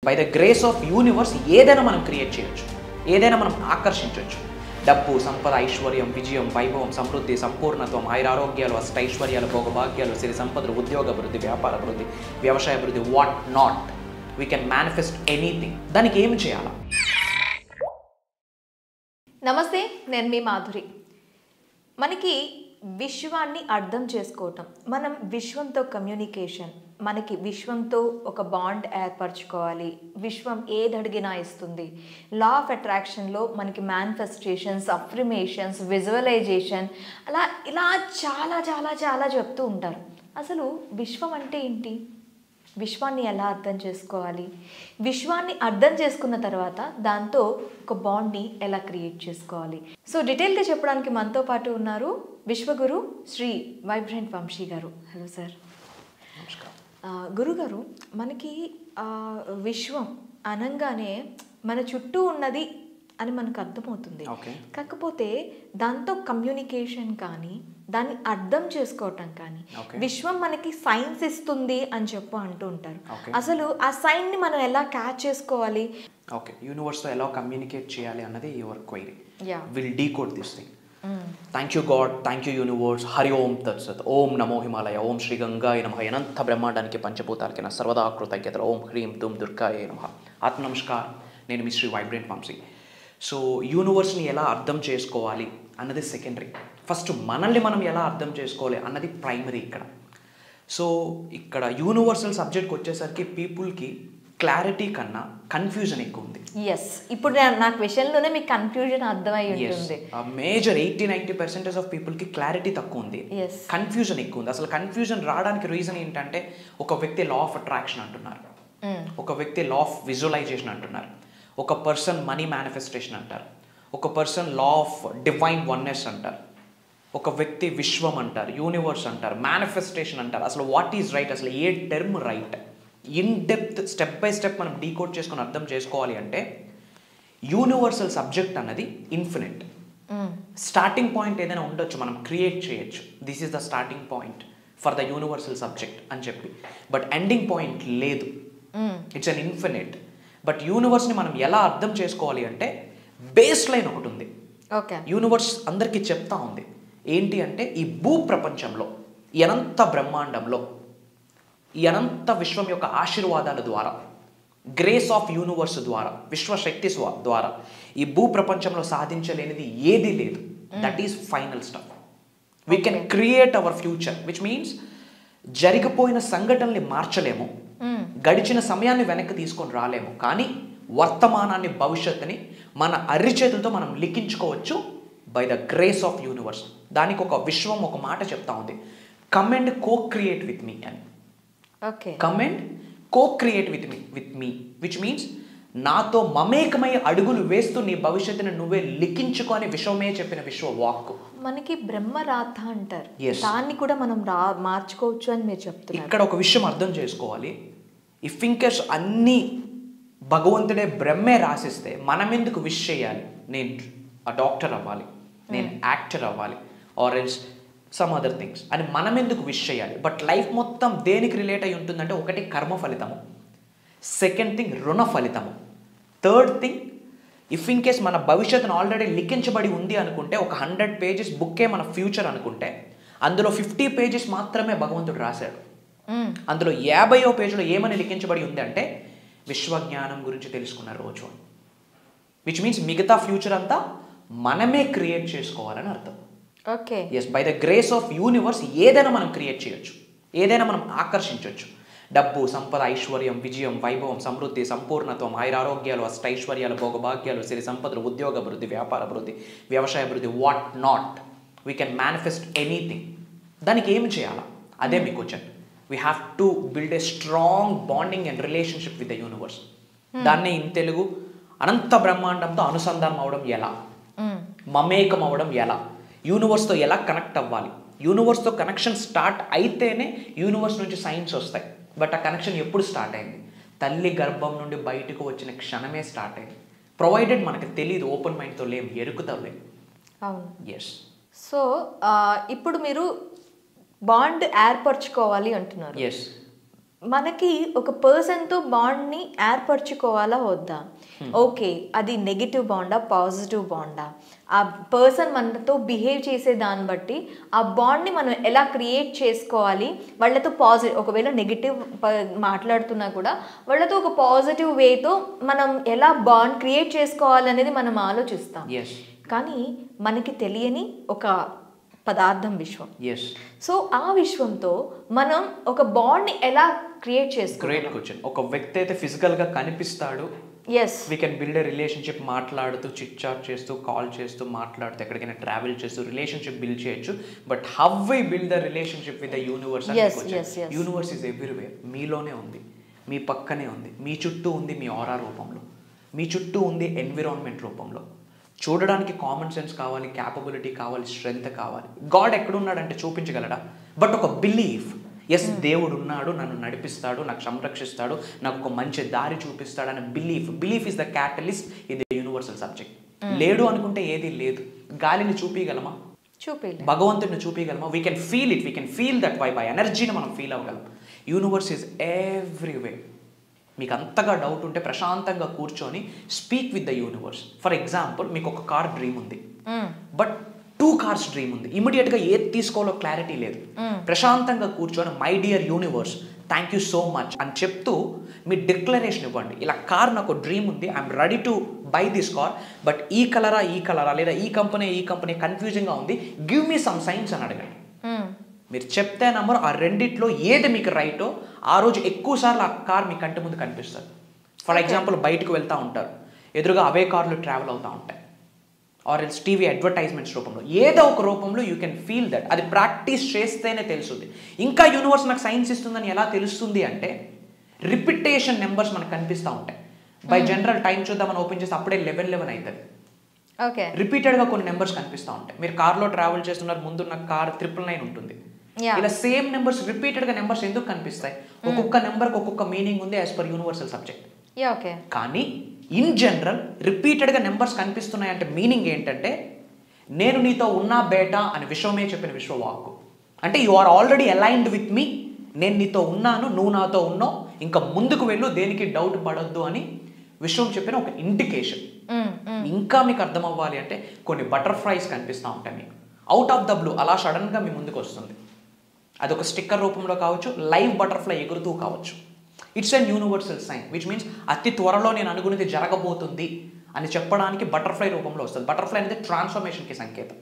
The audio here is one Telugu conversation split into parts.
By the grace of universe ఏదైనా మనం క్రియేట్ చేయొచ్చు, ఏదైనా మనం ఆకర్షించవచ్చు. డబ్బు, సంపద, ఐశ్వర్యం, విజయం, వైభవం, సమృద్ధి, సంపూర్ణత్వం, ఆయురారోగ్యాలు, అష్టైశ్వర్యాలు, భోగభాగ్యాలు, సిరి సంపదలు, ఉద్యోగ అభివృద్ధి, వ్యాపార అభివృద్ధి, వ్యవసాయ అభివృద్ధి, what not. We can manifest anything. దానికి ఏమి చేయాలా? నమస్తే, నేను మీ మాధురి. మనకి విశ్వాన్ని అర్థం చేసుకోవటం, మనం విశ్వంతో కమ్యూనికేషన్, మనకి విశ్వంతో ఒక బాండ్ ఏర్పరచుకోవాలి, విశ్వం ఏది అడిగినా ఇస్తుంది. లా ఆఫ్ అట్రాక్షన్లో మనకి మేనిఫెస్టేషన్స్, అఫ్రిమేషన్స్, విజువలైజేషన్, ఇలా చాలా చాలా చాలా చెప్తూ ఉంటారు. అసలు విశ్వం అంటే ఏంటి? విశ్వాన్ని ఎలా అర్థం చేసుకోవాలి? విశ్వాన్ని అర్థం చేసుకున్న తర్వాత దాంతో ఒక బాండ్ని ఎలా క్రియేట్ చేసుకోవాలి? సో డీటెయిల్గా చెప్పడానికి మనతో పాటు ఉన్నారు విశ్వగురు శ్రీ వైబ్రెంట్ వంశీ గారు. Hello sir. గురుగారు, మనకి విశ్వం అనగానే మన చుట్టూ ఉన్నది అని మనకు అర్థమవుతుంది. కాకపోతే దాంతో కమ్యూనికేషన్ కానీ, దాన్ని అర్థం చేసుకోవటం కానీ, విశ్వం మనకి సైన్స్ ఇస్తుంది అని అంటూ ఉంటారు. అసలు ఆ సైన్ని మనం ఎలా క్యాచ్ చేసుకోవాలి? ఓకే, యూనివర్స్తో ఎలా కమ్యూనికేట్ చేయాలి అన్నది your query. Will decode this thing. Thank you God, thank you universe. Hari Om తత్సత్. ఓం నమో హిమాలయ. ఓం శ్రీ గంగాయ నమః. అనంత బ్రహ్మాండానికి పంచభూతాలకి నా సర్వదా కృతజ్ఞతలు. ఓం హ్రీం దుమ్ దుర్గాయ నమః. ఆత్మ నమస్కారం. నేను మీ శ్రీ వైబ్రెంట్ వంశీ. సో యూనివర్స్ని ఎలా అర్థం చేసుకోవాలి అన్నది సెకండరీ. ఫస్ట్ మనల్ని మనం ఎలా అర్థం చేసుకోవాలి అన్నది ప్రైమరీ ఇక్కడ. సో ఇక్కడ యూనివర్సల్ సబ్జెక్ట్కి వచ్చేసరికి పీపుల్కి క్లారిటీ కన్నా కన్ఫ్యూజన్ ఎక్కువ ఉంది. ఎస్, ఇప్పుడు నాకు విషయంలోనే మీకు కన్ఫ్యూజన్ అర్థమై ఉంటుంది. మేజర్ 80-90% ఆఫ్ పీపుల్కి క్లారిటీ తక్కువ ఉంది, కన్ఫ్యూజన్ ఎక్కువ ఉంది. అసలు కన్ఫ్యూజన్ రావడానికి రీజన్ ఏంటంటే, ఒక వ్యక్తి లా ఆఫ్ అట్రాక్షన్ అంటున్నారు, ఒక వ్యక్తి లా ఆఫ్ విజువలైజేషన్ అంటున్నారు, ఒక పర్సన్ మనీ మేనిఫెస్టేషన్ అంటారు, ఒక person law of divine oneness అంటారు, ఒక వ్యక్తి విశ్వం అంటారు, యూనివర్స్ అంటారు, మేనిఫెస్టేషన్ అంటారు. అసలు వాట్ ఈజ్ రైట్? అసలు ఏ term right? In depth step by step మనం డీకోడ్ చేసుకొని అర్థం చేసుకోవాలి అంటే, యూనివర్సల్ సబ్జెక్ట్ అన్నది ఇన్ఫినిట్. స్టార్టింగ్ పాయింట్ ఏదైనా ఉండొచ్చు, మనం క్రియేట్ చేయొచ్చు. This is the starting point for the universal subject అని చెప్పి. బట్ ఎండింగ్ పాయింట్ లేదు, ఇట్స్ అన్ ఇన్ఫినిట్. బట్ యూనివర్స్ని మనం ఎలా అర్థం చేసుకోవాలి అంటే, బేస్ లైన్ ఒకటి ఉంది. యూనివర్స్ అందరికీ చెప్తా ఉంది ఏంటి అంటే, ఈ భూ ప్రపంచంలో, ఈ అనంత బ్రహ్మాండంలో, ఈ అనంత విశ్వం యొక్క ఆశీర్వాదాల ద్వారా, గ్రేస్ ఆఫ్ యూనివర్స్ ద్వారా, విశ్వశక్తి ద్వారా ఈ భూ ప్రపంచంలో సాధించలేనిది ఏదీ లేదు. That is final step. We can create our future, which means జరిగిపోయిన సంఘటనల్ని మార్చలేము, గడిచిన సమయాన్ని వెనక్కి తీసుకొని రాలేము, కానీ వర్తమానాన్ని, భవిష్యత్తుని మన అరిచేతులతో మనం లిఖించుకోవచ్చు by the grace of universe. దానికి ఒక విశ్వం ఒక మాట చెప్తా ఉంది, come and co create with me అని. Come and co create with me which means నాతో మమేకమై అడుగులు వేస్తూ నీ భవిష్యత్తుని నువ్వే లిఖించుకొని విశ్వమే చెప్పిన విశ్వ వాక్కు. మనకి బ్రహ్మరాత అంటారు, దాన్ని కూడా మనం మార్చుకోవచ్చు అని మీరు చెప్తున్నారు. ఇక్కడ ఒక విషయం అర్థం చేసుకోవాలి. ఇఫ్ ఇంకేస్ అన్నీ భగవంతుడే బ్రహ్మే రాసిస్తే మనం ఎందుకు విష్ చేయాలి? నేను ఆ డాక్టర్ అవ్వాలి, నేను యాక్టర్ అవ్వాలి, or else some other things అని మనం ఎందుకు విష్ చేయాలి? బట్ లైఫ్ మొత్తం దేనికి రిలేట్ అయి ఉంటుందంటే, ఒకటి కర్మ ఫలితము, సెకండ్ థింగ్ రుణ ఫలితము, third thing if in case మన భవిష్యత్తును ఆల్రెడీ లిఖించబడి ఉంది అనుకుంటే, ఒక 100 పేజెస్ బుక్కే మన ఫ్యూచర్ అనుకుంటే, అందులో 50 పేజెస్ మాత్రమే భగవంతుడు రాశాడు. అందులో 50వ పేజీలో ఏమని లిఖించబడి ఉంది అంటే, విశ్వజ్ఞానం గురించి తెలుసుకున్న రోజు అని. విచ్ మీన్స్ మిగతా ఫ్యూచర్ అంతా మనమే క్రియేట్ చేసుకోవాలని అర్థం. Okay, yes, by the grace of universe ఏదైనా మనం క్రియేట్ చేయొచ్చు, ఏదైనా మనం ఆకర్షించవచ్చు. డబ్బు, సంపద, ఐశ్వర్యం, విజయం, వైభవం, సమృద్ధి, సంపూర్ణత్వం, ఆయురారోగ్యాలు, అష్టైశ్వర్యాలు, భోగభాగ్యాలు, సిరి సంపదలు, ఉద్యోగ అభివృద్ధి, వ్యాపార అభివృద్ధి, వ్యవసాయ అభివృద్ధి, what not. We can manifest anything. దానికి ఏమి చేయాలా? అదే మీ question. We have to build a strong bonding and relationship with the universe. దాన్నే ఇన్ తెలుగు అనంత బ్రహ్మాండంతో అనుసంధానం అవడం ఎలా, మమేకం అవడం ఎలా, యూనివర్స్తో ఎలా కనెక్ట్ అవ్వాలి. యూనివర్స్తో కనెక్షన్ స్టార్ట్ అయితేనే యూనివర్స్ నుంచి సైన్స్ వస్తాయి. బట్ ఆ కనెక్షన్ ఎప్పుడు స్టార్ట్ అయింది? తల్లి గర్భం నుండి బయటకు వచ్చిన క్షణమే స్టార్ట్ అయింది. ప్రొవైడెడ్ మనకు తెలియదు, ఓపెన్ మైండ్తో లేము, ఎరుకుతావులేము. అవును, ఎస్. సో ఇప్పుడు మీరు బాండ్ ఏర్పరచుకోవాలి అంటున్నారు. ఎస్. మనకి ఒక పర్సన్తో బాండ్ని ఏర్పరచుకోవాలా వద్దా? ఓకే, అది నెగిటివ్ బాండా పాజిటివ్ బాండా? ఆ పర్సన్ మనతో బిహేవ్ చేసే దాన్ని బట్టి ఆ బాండ్ని మనం ఎలా క్రియేట్ చేసుకోవాలి, వాళ్ళతో పాజిటివ్, ఒకవేళ నెగిటివ్ మాట్లాడుతున్నా కూడా వాళ్ళతో ఒక పాజిటివ్ వేతో మనం ఎలా బాండ్ క్రియేట్ చేసుకోవాలనేది మనం ఆలోచిస్తాం. కానీ మనకి తెలియని ఒక పదార్థం విశ్వం. సో ఆ విశ్వంతో మనం ఒక బాండ్ని ఎలా క్రియేట్ చేసుకోవాలి? Great question. ఒక వ్యక్తి అయితే ఫిజికల్గా కనిపిస్తాడు, we can build a relationship, మాట్లాడుతూ చిట్ చాట్ చేస్తూ కాల్ చేస్తూ మాట్లాడుతూ ఎక్కడికైనా ట్రావెల్ చేస్తూ రిలేషన్షిప్ బిల్డ్ చేయొచ్చు. But how we build the relationship with the universe? Universe is everywhere. మీలోనే ఉంది, మీ పక్కనే ఉంది, మీ చుట్టూ ఉంది, మీ ఆరా రూపంలో, మీ చుట్టూ ఉంది ఎన్విరాన్మెంట్ రూపంలో. చూడడానికి కామన్ సెన్స్ కావాలి, క్యాపబిలిటీ కావాలి, స్ట్రెంగ్త్ కావాలి. గాడ్ ఎక్కడున్నాడంటే చూపించగలడా? బట్ ఒక బిలీఫ్, ఎస్ దేవుడు ఉన్నాడు, నన్ను నడిపిస్తాడు, నాకు సంరక్షిస్తాడు, నాకు ఒక మంచి దారి చూపిస్తాడు అనే belief is the catalyst in the universal subject. లేడు అనుకుంటే ఏది లేదు. గాలిని చూపించగలమా? భగవంతుడిని చూపించగలమా? We can feel it, we can feel that vibe. ఆ ఎనర్జీని మనం ఫీల్ అవ్వగలం. Universe is everywhere. మీకు అంతగా డౌట్ ఉంటే ప్రశాంతంగా కూర్చొని speak with the universe. For example, మీకు ఒక కార్ డ్రీమ్ ఉంది, బట్ 2 కార్స్ డ్రీమ్ ఉంది. ఇమీడియట్గా ఏది తీసుకోవాలో క్లారిటీ లేదు. ప్రశాంతంగా కూర్చొని my dear universe thank you so much అని చెప్తూ మీ డిక్లరేషన్ ఇవ్వండి. ఇలా కార్ నాకు డ్రీమ్ ఉంది, I'm ready to buy this car, but ఈ కలరా లేదా ఈ కంపెనీ కన్ఫ్యూజింగ్గా ఉంది, గివ్ మీ సమ్ సైన్స్ అని అడగండి. మీరు చెప్తే నంబర్ ఆ రెండిట్లో ఏది మీకు రైటో ఆ రోజు ఎక్కువ సార్లు ఆ కార్ మీ కంటి ముందు కనిపిస్తుంది. ఫర్ ఎగ్జాంపుల్, బయటకు వెళ్తూ ఉంటారు, ఎదురుగా అవే కార్లు ట్రావెల్ అవుతూ ఉంటాయి, ఆర్ ఎల్స్ టీవీ అడ్వర్టైజ్మెంట్స్ రూపంలో, ఏదో ఒక రూపంలో యూ కెన్ ఫీల్ దట్. అది ప్రాక్టీస్ చేస్తేనే తెలుస్తుంది. ఇంకా యూనివర్స్ నాకు సైన్స్ ఇస్తుందని ఎలా తెలుస్తుంది అంటే, రిపిటేషన్ నెంబర్స్ మనకు కనిపిస్తూ ఉంటాయి. బై జనరల్ టైం చూద్దామని ఓపెన్ చేస్తే అప్పుడే 11 అవుతుంది. రిపీటెడ్గా కొన్ని నెంబర్స్ కనిపిస్తూ ఉంటాయి. మీరు కార్లో ట్రావెల్ చేస్తున్నారు, ముందున్న కార్ 999 ఉంటుంది. ఇలా సేమ్ నెంబర్స్ రిపీటెడ్గా నెంబర్స్ ఎందుకు కనిపిస్తాయి? ఒక్కొక్క నెంబర్కి ఒక్కొక్క మీనింగ్ ఉంది యాజ్ పర్ యూనివర్సల్ సబ్జెక్ట్. కానీ ఇన్ జనరల్ రిపీటెడ్గా నెంబర్స్ కనిపిస్తున్నాయి అంటే మీనింగ్ ఏంటంటే, నేను నీతో ఉన్నా బేటా అని విశ్వమే చెప్పిన విశ్వవాక్కు. అంటే you are already aligned with me, నేను నీతో ఉన్నాను, నువ్వు నాతో ఉన్నావు, ఇంకా ముందుకు వెళ్ళు, దేనికి డౌట్ పడొద్దు అని విశ్వం చెప్పిన ఒక ఇండికేషన్. ఇంకా మీకు అర్థం అవ్వాలి అంటే కొన్ని బటర్ఫ్లైస్ కనిపిస్తూ ఉంటాయి మీకు అవుట్ ఆఫ్ ద బ్లూ, అలా సడన్గా మీ ముందుకు వస్తుంది. అదొక స్టిక్కర్ రూపంలో కావచ్చు, లైవ్ బటర్ఫ్లై ఎగురుతూ కావచ్చు. It's an universal sign, which means అతి త్వరలో నేను అనుకున్నది జరగబోతుంది అని చెప్పడానికి బటర్ఫ్లై రూపంలో వస్తుంది. బటర్ఫ్లై అనేది ట్రాన్స్ఫర్మేషన్కి సంకేతం.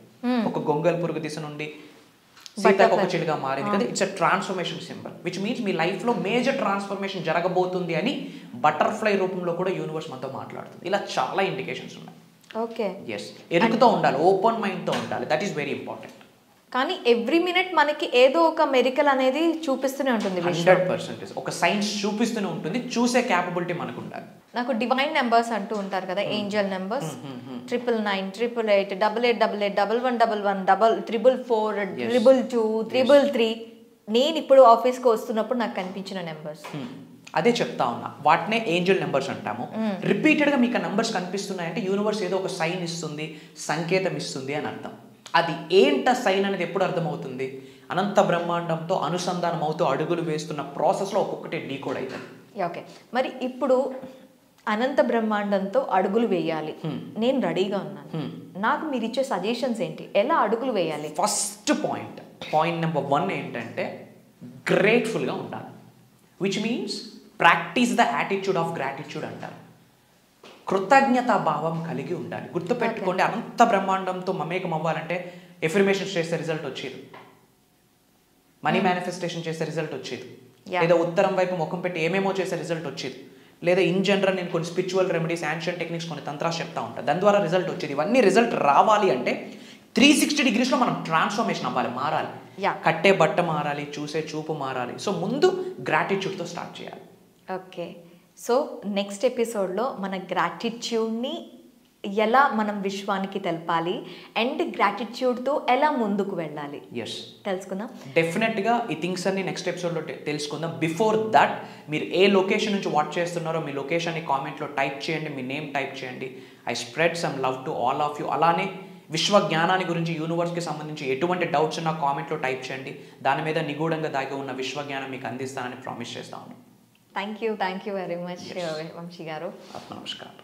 ఒక గొంగల్ పురుగు దిశ నుండి సీతాకొక చిలుగా మారింది కదా, it's a transformation symbol, which means మీ లైఫ్లో మేజర్ ట్రాన్స్ఫర్మేషన్ జరగబోతుంది అని బటర్ఫ్లై రూపంలో కూడా యూనివర్స్ మనతో మాట్లాడుతుంది. ఇలా చాలా ఇండికేషన్స్ ఉన్నాయి. ఎరుకుతో ఉండాలి, ఓపెన్ మైండ్తో ఉండాలి, దట్ ఈస్ వెరీ ఇంపార్టెంట్. కానీ ఎవ్రీ మినిట్ మనకి ఏదో ఒక మెరికల్ అనేది చూపిస్తూనే ఉంటుంది. 100% ఒక సైన్స్ చూపిస్తూనే ఉంటుంది. చూసే క్యాపబిలిటీ మనకు ఉండాలి. నాకు డివైన్ నెంబర్స్ అంటూ ఉంటారు కదా, ఏంజల్ నెంబర్స్ 999, 888, 8888, 1111, 444, 422, 333. నేను ఇప్పుడు ఆఫీస్కి వస్తున్నప్పుడు నాకు కనిపించిన నెంబర్స్. అదే చెప్తా ఉన్నా, వాటినే ఏంజల్ నెంబర్స్ అంటాము. రిపీటెడ్గా మీకు ఆ నెంబర్స్ కనిపిస్తున్నాయంటే యూనివర్స్ ఏదో ఒక సైన్ ఇస్తుంది, సంకేతం ఇస్తుంది అని అర్థం. అది ఏంట సైన్ అనేది ఎప్పుడు అర్థమవుతుంది? అనంత బ్రహ్మాండంతో అనుసంధానం అవుతూ అడుగులు వేస్తున్న ప్రాసెస్లో ఒక్కొక్కటి డీకోడ్ అవుతుంది. ఓకే, మరి ఇప్పుడు అనంత బ్రహ్మాండంతో అడుగులు వేయాలి, నేను రెడీగా ఉన్నాను, నాకు మీరు ఇచ్చే సజెషన్స్ ఏంటి? ఎలా అడుగులు వేయాలి? ఫస్ట్ పాయింట్ నెంబర్ 1 ఏంటంటే గ్రేట్ఫుల్గా ఉండాలి, which means practice the attitude of gratitude అంటారు. కృతజ్ఞతా భావం కలిగి ఉండాలి. గుర్తుపెట్టుకోండి, అనంత బ్రహ్మాండంతో మమేకం అవ్వాలంటే ఎఫర్మేషన్స్ చేసే రిజల్ట్ వచ్చేది, మనీ మేనిఫెస్టేషన్ చేసే రిజల్ట్ వచ్చేది, లేదా ఉత్తరం వైపు ముఖం పెట్టి ఏమేమో చేసే రిజల్ట్ వచ్చేది, లేదా ఇన్ జనరల్ నేను కొన్ని స్పిరిచువల్ రెమెడీస్, యాన్షియన్ టెక్నిక్స్, కొన్ని తంత్రాలు చెప్తా ఉంటాను, దాని ద్వారా రిజల్ట్ వచ్చేది. ఇవన్నీ రిజల్ట్ రావాలి అంటే 360 degreesలో మనం ట్రాన్స్ఫర్మేషన్ అవ్వాలి, మారాలి. కట్టే బట్ట మారాలి, చూసే చూపు మారాలి. సో ముందు గ్రాటిట్యూడ్తో స్టార్ట్ చేయాలి. ఓకే, సో నెక్స్ట్ ఎపిసోడ్లో మన గ్రాటిట్యూడ్ని ఎలా మనం విశ్వానికి తెలపాలి అండ్ గ్రాటిట్యూడ్తో ఎలా ముందుకు వెళ్ళాలి తెలుసుకుందాం. డెఫినెట్గా ఈ థింగ్స్ అన్ని నెక్స్ట్ ఎపిసోడ్లో తెలుసుకుందాం. బిఫోర్ దట్ మీరు ఏ లొకేషన్ నుంచి వాచ్ చేస్తున్నారో మీ లొకేషన్ని కామెంట్లో టైప్ చేయండి, మీ నేమ్ టైప్ చేయండి. I spread some love to all of you. అలానే విశ్వ జ్ఞానాన్ని గురించి, యూనివర్స్కి సంబంధించి ఎటువంటి డౌట్స్ ఉన్నా కామెంట్లో టైప్ చేయండి. దాని మీద నిగూఢంగా దాగి ఉన్న విశ్వ జ్ఞానం మీకు అందిస్తానని ప్రామిస్ చేస్తాను. Thank you very much Vamshi garu. నమస్కారం.